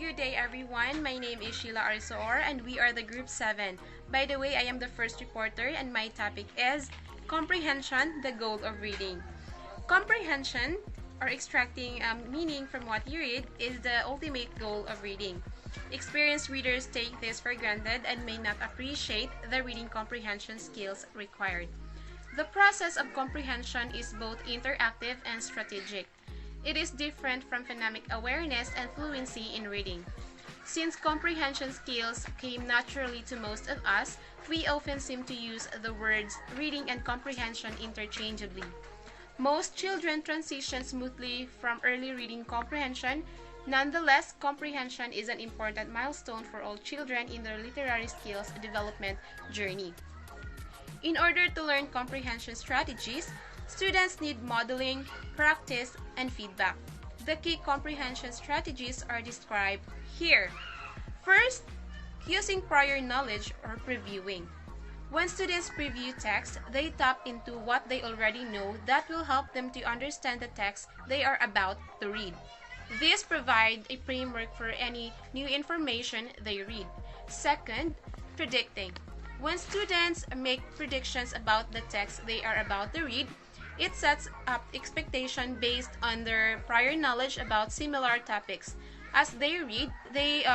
Good day everyone, my name is Sheila Arzoor and we are the Group 7. By the way, I am the first reporter and my topic is Comprehension, the Goal of Reading. Comprehension, or extracting meaning from what you read, is the ultimate goal of reading. Experienced readers take this for granted and may not appreciate the reading comprehension skills required. The process of comprehension is both interactive and strategic. It is different from phonemic awareness and fluency in reading. Since comprehension skills came naturally to most of us, we often seem to use the words reading and comprehension interchangeably. Most children transition smoothly from early reading comprehension. Nonetheless, comprehension is an important milestone for all children in their literary skills development journey. In order to learn comprehension strategies, students need modeling, practice, and feedback. The key comprehension strategies are described here. First, using prior knowledge or previewing. When students preview text, they tap into what they already know that will help them to understand the text they are about to read. This provides a framework for any new information they read. Second, predicting. When students make predictions about the text they are about to read, it sets up expectation based on their prior knowledge about similar topics. As they read, they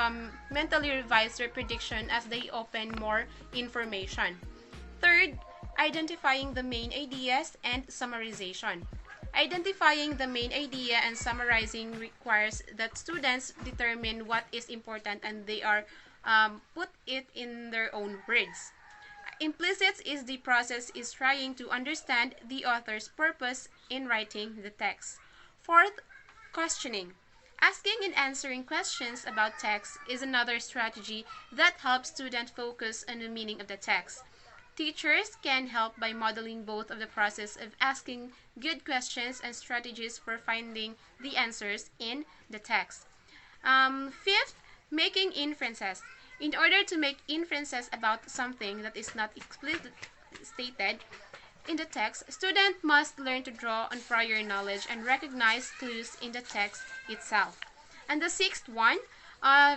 mentally revise their prediction as they open more information. Third, identifying the main ideas and summarization. Identifying the main idea and summarizing requires that students determine what is important and they are put it in their own words. Implicit is the process is trying to understand the author's purpose in writing the text. Fourth, questioning. Asking and answering questions about text is another strategy that helps students focus on the meaning of the text. Teachers can help by modeling both of the process of asking good questions and strategies for finding the answers in the text. Fifth, making inferences. In order to make inferences about something that is not explicitly stated in the text, students must learn to draw on prior knowledge and recognize clues in the text itself. And the sixth one,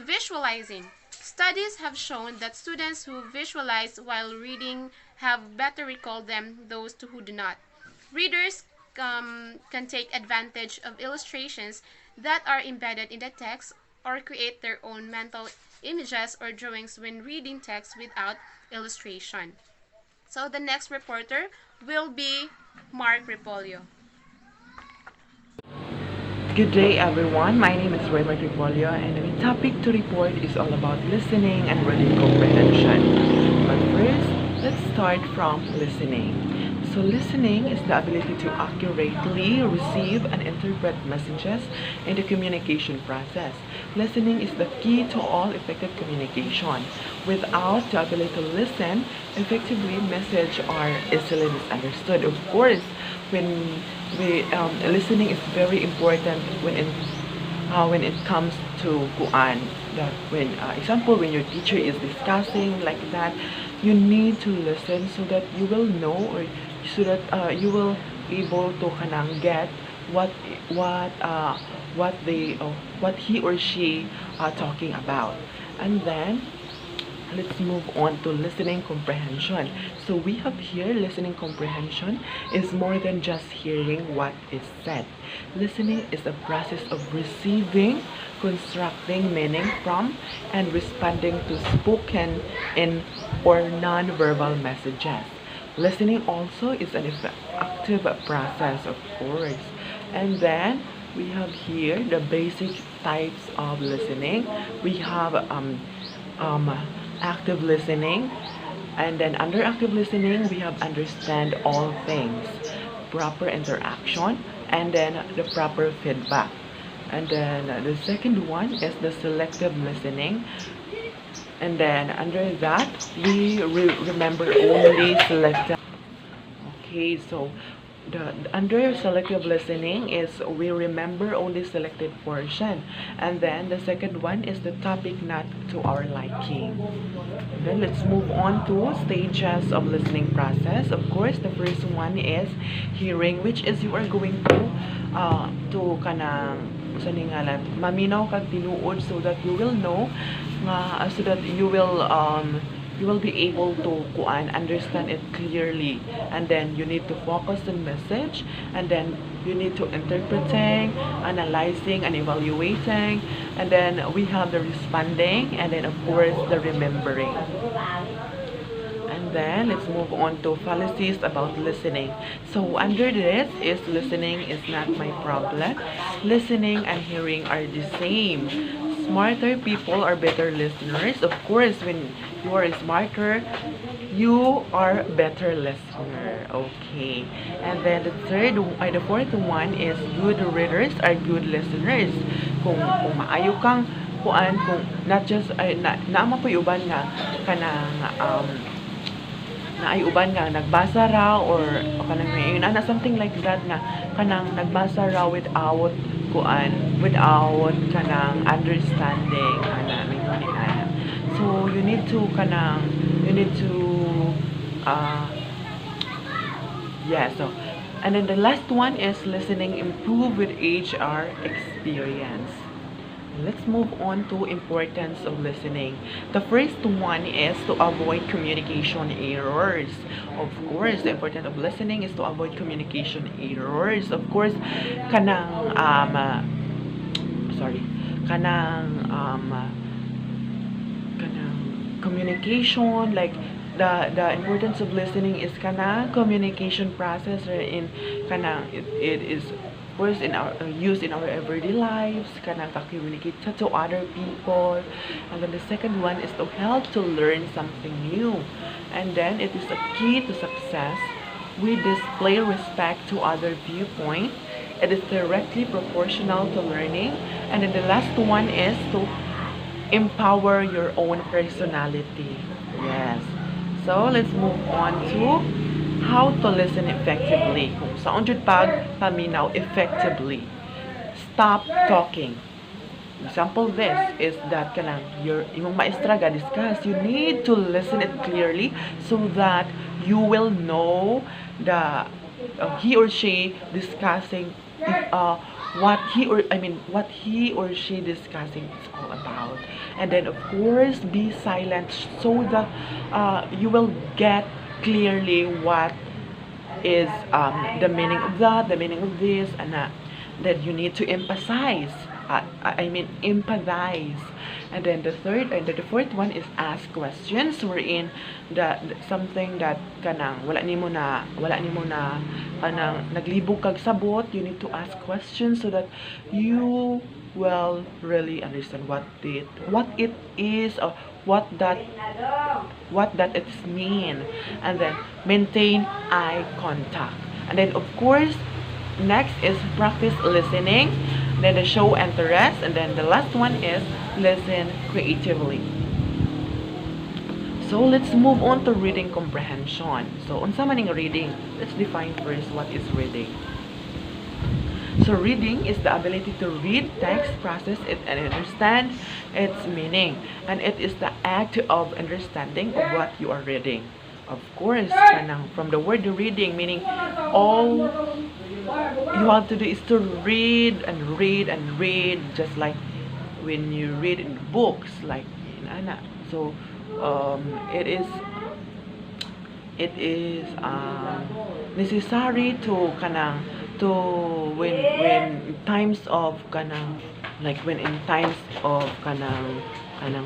visualizing. Studies have shown that students who visualize while reading have better recall than those who do not. Readers can take advantage of illustrations that are embedded in the text or create their own mental images or drawings when reading text without illustration. So the next reporter will be Mark Repolio. Good day everyone, my name is Raymond Repolio and the topic to report is all about listening and reading comprehension. But first, let's start from listening. So listening is the ability to accurately receive and interpret messages in the communication process. Listening is the key to all effective communication. Without the ability to listen effectively, messages are easily misunderstood. Of course, listening is very important when it comes to Quran. Example, when your teacher is discussing like that, you need to listen so that you will know or so that you will able to get what he or she are talking about. And then let's move on to listening comprehension. So we have here listening comprehension is more than just hearing what is said. Listening is a process of receiving, constructing meaning from, and responding to spoken in or non-verbal messages. Listening also is an active process, of course. And then we have here the basic types of listening. We have active listening, and then under active listening we have understand all things, proper interaction, and then the proper feedback. And then the second one is the selective listening, and then under that we remember only selective. Okay, so the under selective listening is we remember only selected portion, and then the second one is the topic not to our liking. And then let's move on to stages of listening process. Of course, the first one is hearing, which is you are going to sa ningalan maminaw kag tinuod so that you will know nga so that you will be able to understand it clearly, and then you need to focus on message, and then you need to interpreting, analyzing, and evaluating, and then we have the responding, and then of course the remembering. And then let's move on to fallacies about listening. So under this is listening is not my problem. Listening and hearing are the same. Smarter people are better listeners. Of course, when you are smarter, you are better listener. Okay. And then the fourth one is good readers are good listeners. Kung maayo kang kung not just naama po yung uban nga kanang na ay uban nga nagbasa raw or kanang may na something like that nga kanang nagbasa raw without kanang understanding ana may ana. So you need to so and then the last one is listening improve with HR experience. Let's move on to importance of listening. The first one is to avoid communication errors. Of course, the importance of listening is to avoid communication errors. Of course, kanang communication, like the importance of listening is kanang communication process in kanang it is of course in our used in our everyday lives, kanang communicate to other people. And then the second one is to help to learn something new, and then it is a key to success. We display respect to other viewpoint. It is directly proportional to learning. And then the last one is to empower your own personality. Yes. So let's move on to how to listen effectively. Kung saan jud paminaw effectively. Stop talking. Example this is that kanang yung maestra ga discuss, you need to listen it clearly so that you will know the he or she discussing what he or she discussing is all about. And then of course be silent so that you will get clearly what is the meaning of that, the meaning of this, and that you need to emphasize. Empathize. And then the fourth one is ask questions, wherein something that kanang wala nimo na kanang naglibog kag sabot, you need to ask questions so that you will really understand what it is, or what that it mean. And then maintain eye contact. And then of course next is practice listening, then the show interest, and then the last one is listen creatively. So let's move on to reading comprehension. So unsa man ning reading? Let's define first what is reading. So reading is the ability to read text, process it, and understand its meaning. And it is the act of understanding of what you are reading. Of course, from the word reading, meaning all you have to do is to read and read and read, just like when you read in books, like in Ana. So it is necessary to when times of when in times of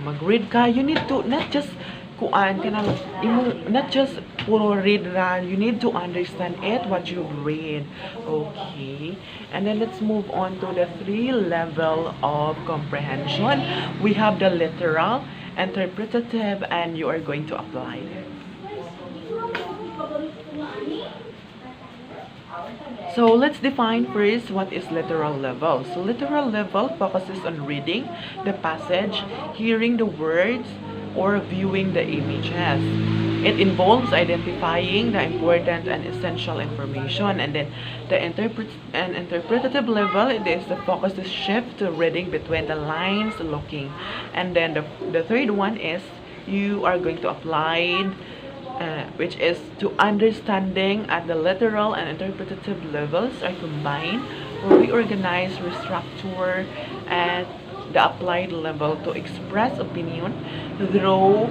mag-read ka, you need to not just not just puro read ra, you need to understand it what you read. Okay, and then let's move on to the 3 level of comprehension. We have the literal, interpretative, and you are going to apply it. So let's define first what is literal level. So literal level focuses on reading the passage, hearing the words, or viewing the images. It involves identifying the important and essential information. And then the interpretative level, it is the focus is shift to reading between the lines, looking. And then the third one is you are going to apply which is to understanding at the literal and interpretative levels are combined, reorganize, restructure at the applied level to express opinion, draw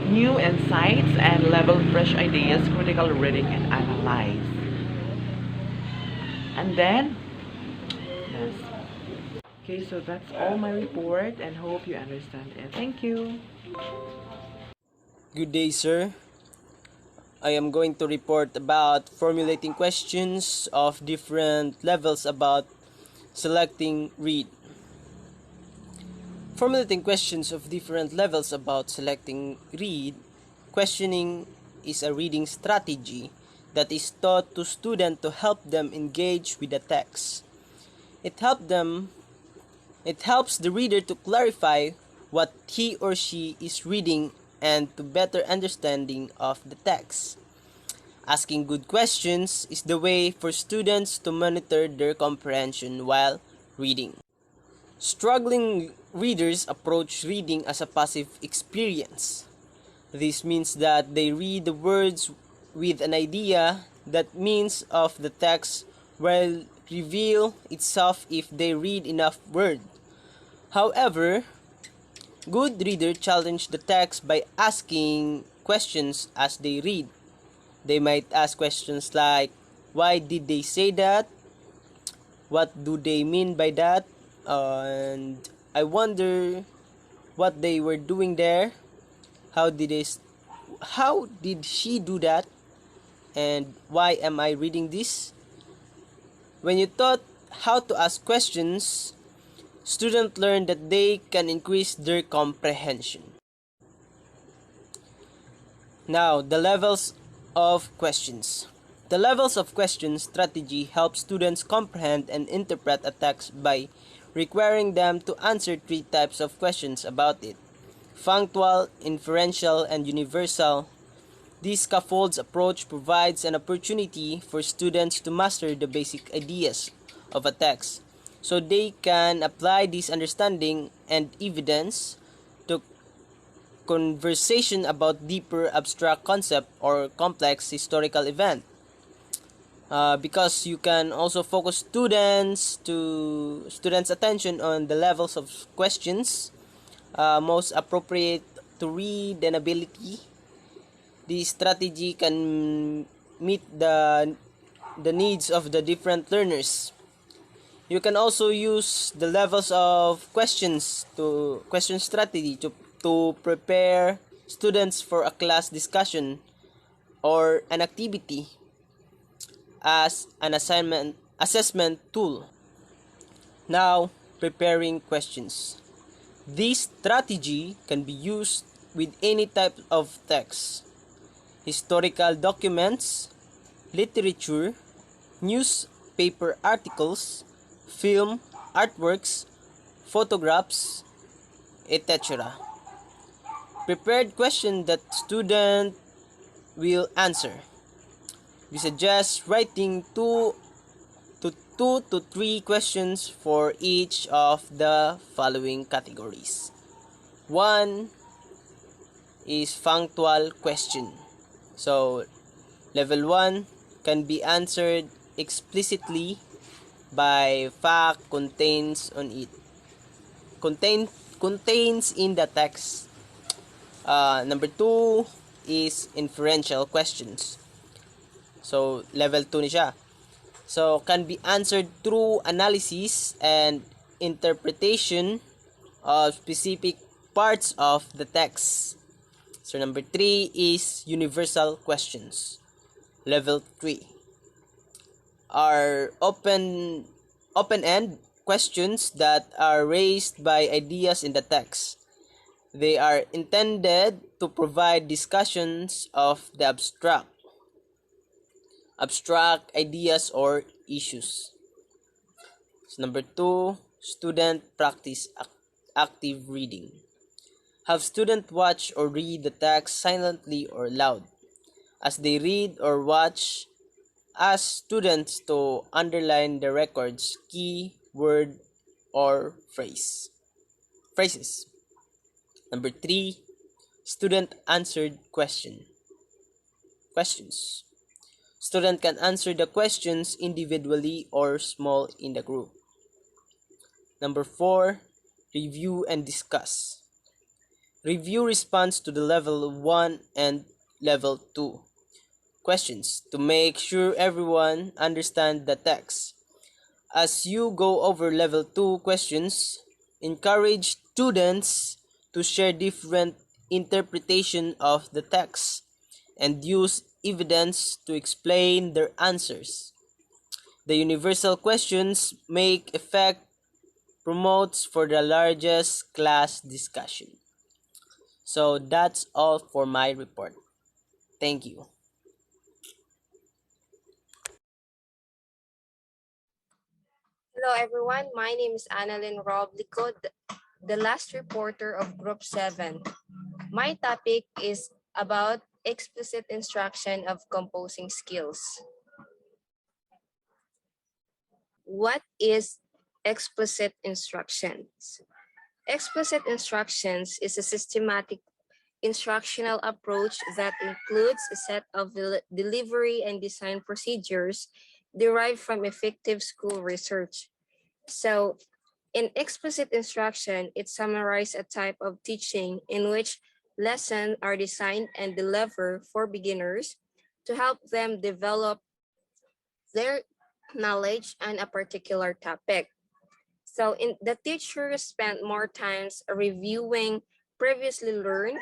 new insights, and level fresh ideas, critical reading, and analyze. And then, yes. Okay, so that's all my report and hope you understand it. Thank you. Good day, sir. I am going to report about formulating questions of different levels about selecting read. Formulating questions of different levels about selecting read. Questioning is a reading strategy that is taught to students to help them engage with the text. It helps the reader to clarify what he or she is reading and to better understanding of the text. Asking good questions is the way for students to monitor their comprehension while reading. Struggling readers approach reading as a passive experience. This means that they read the words with an idea that means of the text will reveal itself if they read enough words. However, good readers challenge the text by asking questions as they read. They might ask questions like, why did they say that? What do they mean by that? And I wonder what they were doing there. How did she do that? And why am I reading this? When you taught how to ask questions, students learn that they can increase their comprehension. Now, the levels of questions. The levels of question strategy help students comprehend and interpret a text by requiring them to answer three types of questions about it: functional, inferential, and universal. This scaffolds approach provides an opportunity for students to master the basic ideas of a text, so they can apply this understanding and evidence to conversation about deeper abstract concept or complex historical event. Because you can also focus students' attention on the levels of questions most appropriate to read and ability. This strategy can meet the needs of the different learners. You can also use the levels of questions to question strategy to prepare students for a class discussion or an activity as an assessment tool. Now, preparing questions. This strategy can be used with any type of text: historical documents, literature, newspaper articles, film, artworks, photographs, etc. Prepared question that student will answer. We suggest writing two to three questions for each of the following categories. 1 is functional question. So, level 1 can be answered explicitly by fact contains on it. Contains in the text. Number 2 is inferential questions. So, level 2 ni siya. So, can be answered through analysis and interpretation of specific parts of the text. So, number 3 is universal questions. Level 3 are open-end questions that are raised by ideas in the text. They are intended to provide discussions of the abstract ideas or issues. So number 2, student practice active reading. Have students watch or read the text silently or loud. As they read or watch, ask students to underline the records, key, word, or phrases. Number 3, student answered questions. Student can answer the questions individually or small in the group. Number 4, review and discuss. Review responds to the level 1 and level 2 questions to make sure everyone understands the text. As you go over level 2 questions, encourage students to share different interpretation of the text and use evidence to explain their answers. The universal questions make effect promotes for the largest class discussion. So that's all for my report. Thank you. Hello everyone, my name is Annalyn Roblico, the last reporter of Group 7. My topic is about explicit instruction of composing skills. What is explicit instructions? Explicit instructions is a systematic instructional approach that includes a set of delivery and design procedures derived from effective school research. So, in explicit instruction, it summarizes a type of teaching in which lessons are designed and delivered for beginners to help them develop their knowledge on a particular topic. So the teacher spent more times reviewing previously learned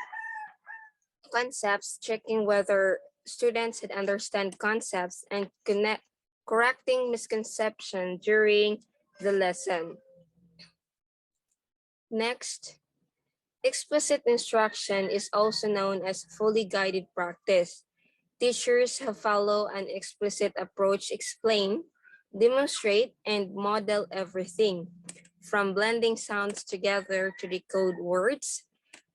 concepts, checking whether students had understand concepts and correcting misconception during the lesson. Next, explicit instruction is also known as fully guided practice. Teachers who follow an explicit approach explain, demonstrate, and model everything, from blending sounds together to decode words,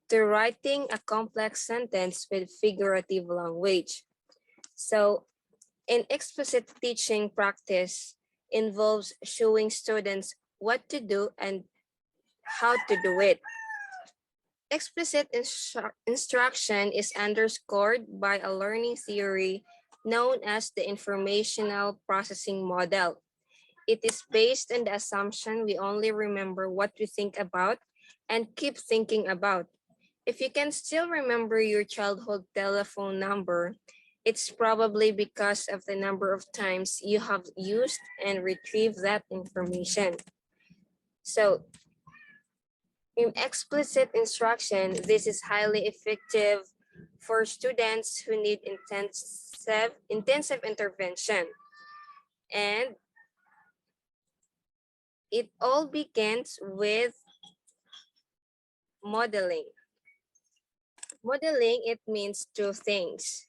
to writing a complex sentence with figurative language. So, an explicit teaching practice involves showing students what to do and how to do it. Explicit instruction is underscored by a learning theory known as the informational processing model. It is based on the assumption we only remember what we think about and keep thinking about. If you can still remember your childhood telephone number, it's probably because of the number of times you have used and retrieved that information. So, in explicit instruction, this is highly effective for students who need intensive intervention. And it all begins with modeling. Modeling, it means two things.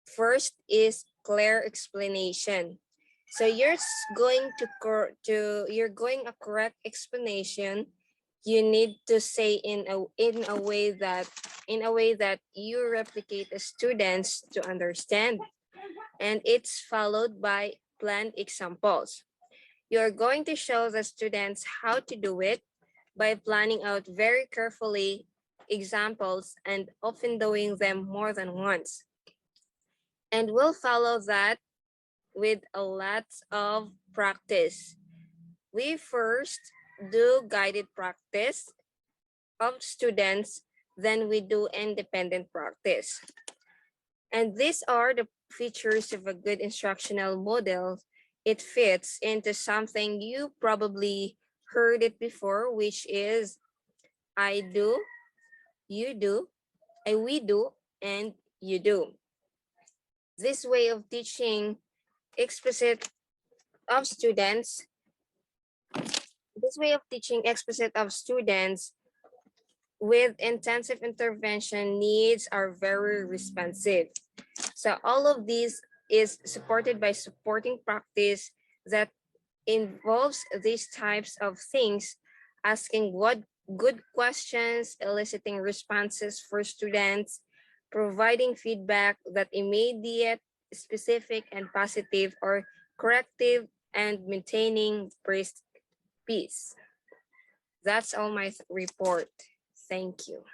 First is clear explanation. So you're going a correct explanation. You need to say in a way that you replicate the students to understand, and it's followed by planned examples. You're going to show the students how to do it by planning out very carefully examples and often doing them more than once. And we'll follow that with a lot of practice. We first do guided practice of students, then we do independent practice. And these are the features of a good instructional model. It fits into something you probably heard it before, which is I do, you do, we do, and you do. This way of teaching explicit of students with intensive intervention needs are very responsive. So all of these is supported by supporting practice that involves these types of things, asking what good questions, eliciting responses for students, providing feedback that immediate, specific, and positive or corrective, and maintaining peace. That's all my report. Thank you.